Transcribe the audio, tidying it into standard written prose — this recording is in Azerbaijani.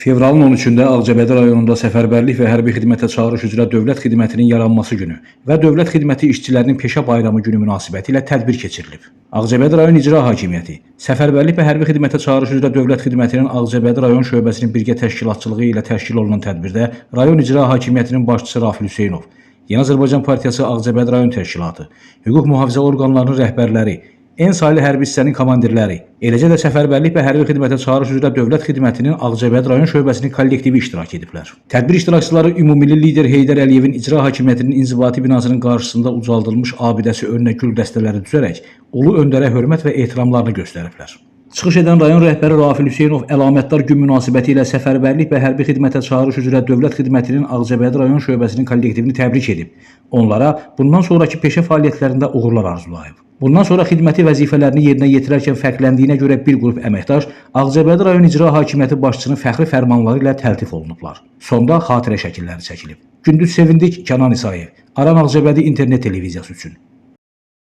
Fevralın 13-də Ağcabədi rayonunda səfərbərlik və hərbi xidmətə çağırış üzrə Dövlət Xidmətinin yaranması günü və Dövlət Xidməti işçilərinin peşə bayramı günü münasibətilə tədbir keçirilib. Ağcabədi rayon İcra Hakimiyyəti, səfərbərlik və hərbi xidmətə çağırış üzrə Dövlət Xidmətinin Ağcabədi rayon şöbəsinin birgə təşkilatçılığı ilə təşkil olunan tədbirdə rayon İcra Hakimiyyətinin başçısı Rafil Hüseynov, Yeni Azərbaycan Partiyası Ağcabədi rayon təşkilatı, hüquq mühafizə orqanlarının rəhbərləri, en saylı hərbi hissənin komandirləri, eləcə də səfərbərlik və hərbi xidmətə çağırış üzrə Dövlət Xidmətinin Ağcabədi rayon şöbəsinin kollektivi iştirak ediblər. Tədbir iştirakçıları ümummilli lider Heydər Əliyevin İcra Hakimiyyətinin inzibati binasının qarşısında ucaldılmış abidəsi önünə gül dəstələri düzərək ulu öndərə hörmət və ehtiramlarını göstəriblər. Çıxış edən rayon rəhbəri Rafil Hüseynov əlamətdar gün münasibəti ilə səfərbərlik və hərbi xidmətə çağırış üzrə Dövlət Xidmətinin Ağcabədi rayon şöbəsinin kollektivini təbrik edib. Onlara bundan sonraki peşə fəaliyyətlərində uğurlar arzulayıb. Bundan sonra xidməti vəzifələrini yerinə yetirərkən fərqləndiyinə görə bir qrup əməkdaş Ağcabədi rayon İcra Hakimiyyəti başçısının fəxri fərmanları ilə təltif olunublar. Sonda xatirə şəkilləri çəkilib. Gündüz Sevindik, Kənan İsayev, Aran Ağcabədi internet televiziyası üçün.